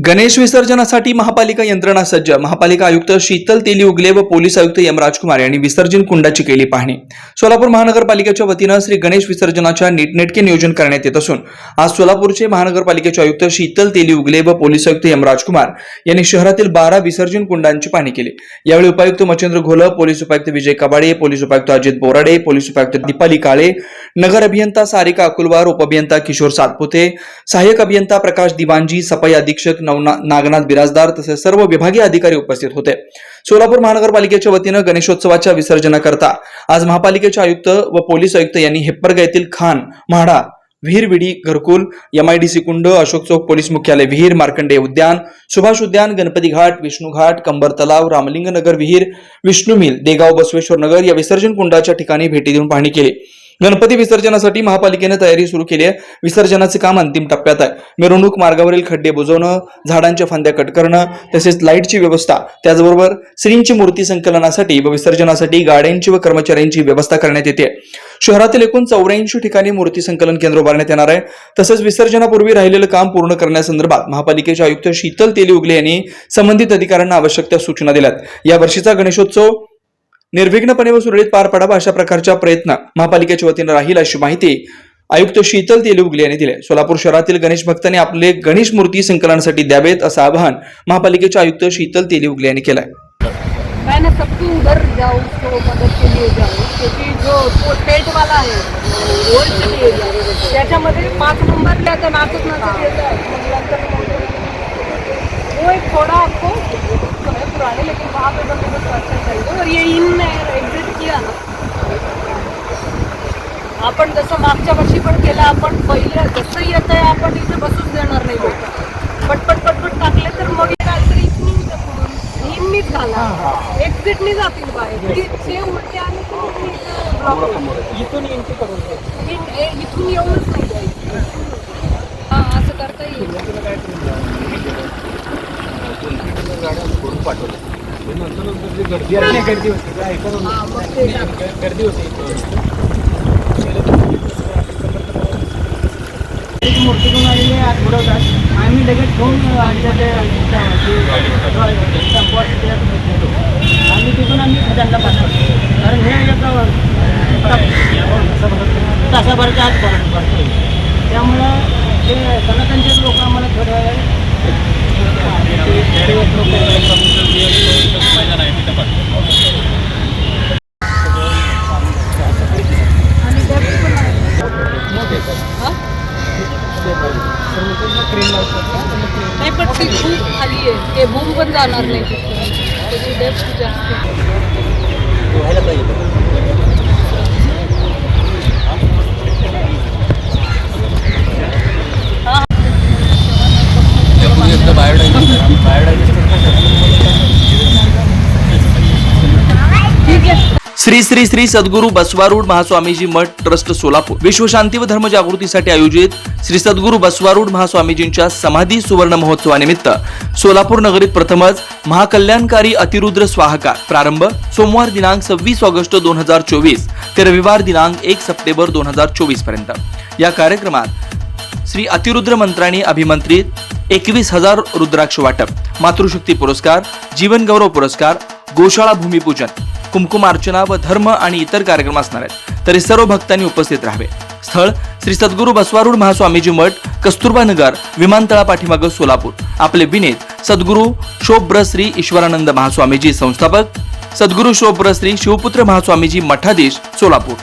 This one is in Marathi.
गणेश विसर्जनासाठी महापालिका यंत्रणा सज्ज. महापालिका आयुक्त शीतल तेली उगले व पोलीस आयुक्त एम राजकुमार यांनी विसर्जन कुंडाची केली पाहणी. सोलापूर महानगरपालिकेच्या वतीनं श्री गणेश विसर्जनाच्या नीटनेटके नियोजन करण्यात येत असून आज सोलापूरचे महानगरपालिकेचे आयुक्त शीतल तेली उगले व पोलीस आयुक्त एम राजकुमार यांनी शहरातील 12 विसर्जन कुंडांची पाहणी केली. यावेळी उपायुक्त मच्छिंद्र घोलप, पोलीस उपायुक्त विजय कबाडे, पोलीस उपायुक्त अजित बोराडे, पोलीस उपायुक्त दीपाली काळे, नगर अभियंता सारिका अकुलवार, उपअभियंता किशोर सातपुते, सहाय्यक अभियंता प्रकाश दिवांजी, सफाई अधीक्षक नागनाथ बिराजदार तसेच सर्व विभागीय अधिकारी उपस्थित होते. सोलापूर महानगरपालिकेच्या वतीनं गणेशोत्सवाच्या विसर्जनाकरता आज महापालिकेचे आयुक्त व पोलीस आयुक्त यांनी हेप्परगा येथील खान, म्हाडा, विहीर विडी घरकुल, MIDC कुंड, अशोक चौक पोलीस मुख्यालय विहीर, मार्कंडेय उद्यान, सुभाष उद्यान, गणपती घाट, विष्णू घाट, कंबर तलाव, रामलिंग नगर विहीर, विष्णू मिल, देगाव, बसवेश्वर नगर या विसर्जन कुंडाच्या ठिकाणी भेटी देऊन पाहणी केली. गणपती विसर्जनासाठी महापालिकेने तयारी सुरू केली आहे. विसर्जनाचे काम अंतिम टप्प्यात आहे. मिरवणूक मार्गावरील खड्डे बुजवणं, झाडांच्या फांद्या कट करणं तसेच लाईटची व्यवस्था, त्याचबरोबर श्रींची मूर्ती संकलनासाठी व विसर्जनासाठी गाड्यांची व कर्मचाऱ्यांची व्यवस्था करण्यात येते. शहरातील एकूण 84 ठिकाणी मूर्ती संकलन केंद्र उभारण्यात येणार आहे. तसेच विसर्जनापूर्वी राहिलेलं काम पूर्ण करण्यासंदर्भात महापालिकेचे आयुक्त शीतल तेली उगले यांनी संबंधित अधिकाऱ्यांना आवश्यक त्या सूचना दिल्यात. या वर्षीचा गणेशोत्सव निर्विघ्नपणे व सुरळीत पार पडावा अशा प्रकारच्या प्रयत्न महापालिकेच्या वतीनं राहील अशी माहिती आयुक्त शीतल तेली उगले यांनी दिली. सोलापूर शहरातील गणेश भक्तांनी आपले गणेश मूर्ती संकलनासाठी द्यावेत असं आवाहन महापालिकेचे आयुक्त शीतल तेली उगले यांनी केलं आहे. मैं ना सबको उधर जाओ तो मदद के लिए जाओ, क्योंकि जो पेट वाला है वो चलिए जाओ. त्याच्यामध्ये 5 नंबरला तर नाचत वो एक थोड़ा आपको समय पुराने लेकिन वहाँ पे बंदोबस्त अच्छा चाहिए. और ये इन एग्जिट किया ना आपण जसं मागच्या वर्षी पण केलं. आपण पहिलं जसं येत आहे आपण इथे बसूच देणार नाही. पटपट टाकले तर मग काहीतरी निम्मीच घाला, एक्झिटनी जातील बाहेर. ते उलटे आले इथून एंट्री करून इथून येऊनच नाही जायचं. असं करता येईल. गर्दी मूर्ती घेऊन आलेली आज बुडवतात. आम्ही लगेच घेऊन आणि तिथून आम्ही खजानला पाठवतो. कारण हे तासाभराच्या आत पडतो. त्यामुळं ते सनातनचे लोक आम्हाला थोडं नाही पण ती खूप खाली आहे. ते बूम पण जाणार नाही. त्याची डेप्थ जास्त व्हायला पाहिजे. श्री श्री श्री सद्गुरू बसवारूढ महास्वामीजी मठ ट्रस्ट सोलापूर विश्व शांती व धर्म जागृतीसाठी आयोजित श्री सद्गुरू बसवारूढ महास्वामीजींच्या समाधी सुवर्ण महोत्सवानिमित्त सोलापूर नगरीत प्रथमच महाकल्याणकारी अतिरुद्र स्वाहाकार प्रारंभ सोमवार दिनांक 26 ऑगस्ट 2024 ते रविवार दिनांक 1 सप्टेंबर 2024 पर्यंत. या कार्यक्रमात श्री अतिरुद्र मंत्रांनी अभिमंत्रित 21,000 रुद्राक्ष वाटप, मातृशक्ती पुरस्कार, जीवन गौरव पुरस्कार, गोशाळा भूमिपूजन, कुमकुम अर्चना व धर्म आणि इतर कार्यक्रम असणार आहेत. तरी सर्व भक्तांनी उपस्थित राहावे. स्थळ श्री सद्गुरू बसवारूढ महास्वामीजी मठ, कस्तुरबा नगर, विमानतळा पाठीमागे सोलापूर. आपले विनीत सद्गुरू शोभ्रश्री ईश्वरानंद महास्वामीजी संस्थापक, सद्गुरू शोभ्रश्री शिवपुत्र महास्वामीजी मठाधीश सोलापूर.